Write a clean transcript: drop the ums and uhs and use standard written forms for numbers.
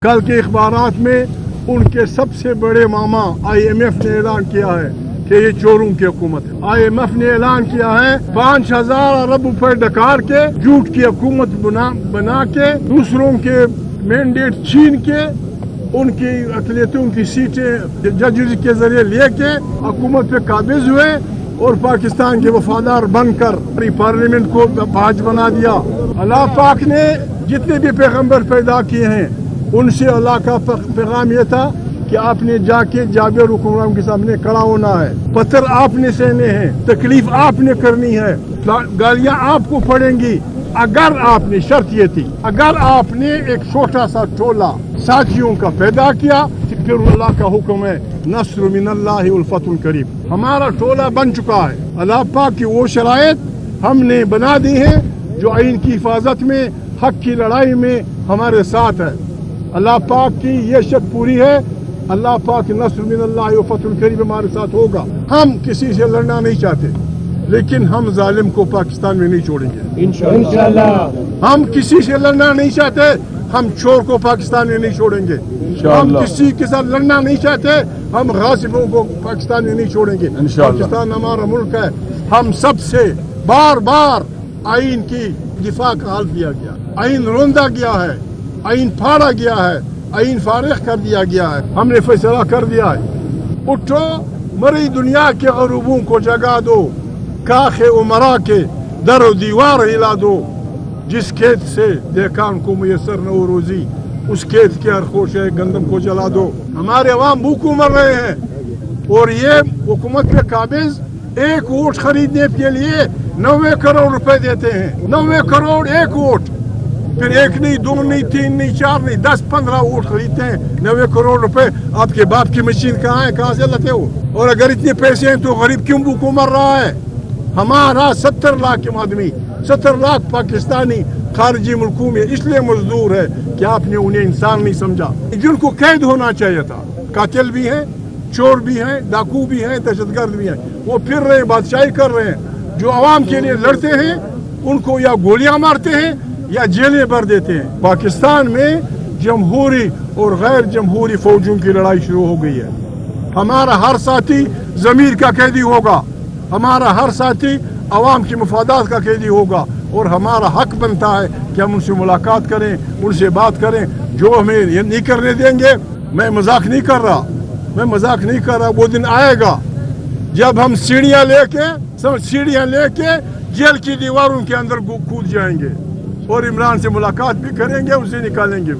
कल के अखबारात में उनके सबसे बड़े मामा IMF ने ऐलान किया है कि ये चोरों की हुकूमत है। IMF ने ऐलान किया है 5,000 अरब रुपए डकार के झूठ की हुकूमत बना के दूसरों के मैंडेट छीन के उनकी अकलियतों की सीटें जज के जरिए लेके हुकूमत पे काबिज हुए और पाकिस्तान के वफादार बनकर पार्लियामेंट को बाज बना दिया। अल्लाह पाक ने जितने भी पैगंबर पैदा किए हैं उनसे अल्लाह का पैगाम ये था कि आपने जाके जाबिर हुक्मरान के सामने खड़ा होना है, पत्थर आपने सहने हैं, तकलीफ आपने करनी है, गालियां आपको पड़ेंगी अगर आपने, शर्त ये थी, अगर आपने एक छोटा सा टोला साथियों का पैदा किया तो फिर अल्लाह का हुक्म है नस्र मिनल्लाहि वल फतहुल करीब। हमारा टोला बन चुका है। अल्लाह पाक की वो शराइत हमने बना दी है जो आइन की हिफाजत में, हक की लड़ाई में हमारे साथ है। अल्लाह पाक की ये शर्त पूरी है, अल्लाह पाक नस्र मिनल्लाहि व फतहुल करीब हमारे साथ होगा। हम किसी से लड़ना नहीं चाहते, लेकिन हम जालिम को पाकिस्तान में नहीं छोड़ेंगे इंशाअल्लाह। हम किसी से लड़ना नहीं चाहते, हम चोर को पाकिस्तान में नहीं छोड़ेंगे। हम किसी के साथ लड़ना नहीं चाहते, हम गासिबों को पाकिस्तान में नहीं छोड़ेंगे। पाकिस्तान हमारा मुल्क है। हम सबसे बार बार आइन की दिफा का हाल किया गया, आइन रोंदा गया है, आइन फाड़ा गया है, आइन फारिग कर दिया गया है। हमने फैसला कर दिया है, उठो मरी दुनिया के गरूबों को जगा दो, काखे उमरा के दर व दीवार हिला दो, जिस खेत से देखा उनको मुयसर न हो रोजी उस खेत के हर खोशे गंदम को जला दो। हमारे अवाम भूखों मर रहे हैं और ये हुकूमत पे काबिज एक वोट खरीदने के लिए 90 करोड़ रुपए देते हैं। 90 करोड़ एक वोट, फिर एक नहीं, दो नहीं, तीन नहीं, चार नहीं, 10-15 वोट खरीदते हैं। 90 करोड़ रुपए आपके बाप की मशीन कहाँ है, कहाँ से लाते हो? और अगर इतने पैसे हैं तो गरीब क्यों भूखों मर रहा है? हमारा 70 लाख आदमी, 70 लाख पाकिस्तानी खारजी मुल्कों में इसलिए मजदूर है कि आपने उन्हें इंसान नहीं समझा, जिनको कैद होना चाहिए था। कातिल भी हैं, चोर भी हैं, डाकू भी हैं, दहशतगर्द भी हैं, वो फिर रहे हैं, बादशाही कर रहे हैं। जो आवाम के लिए लड़ते हैं उनको या गोलियां मारते हैं या जेलें भर देते हैं। पाकिस्तान में जमहूरी और गैर जमहूरी फौजों की लड़ाई शुरू हो गई है। हमारा हर साथी ज़मीर का कैदी होगा, हमारा हर साथी अवाम की मफादात का कैदी होगा और हमारा हक बनता है कि हम उनसे मुलाकात करें, उनसे बात करें। जो हमें ये नहीं करने देंगे, मैं मजाक नहीं कर रहा, मैं मजाक नहीं कर रहा, वो दिन आएगा जब हम सीढ़ियाँ लेके जेल की दीवारों के अंदर कूद जाएंगे और इमरान से मुलाकात भी करेंगे, उसे निकालेंगे भी।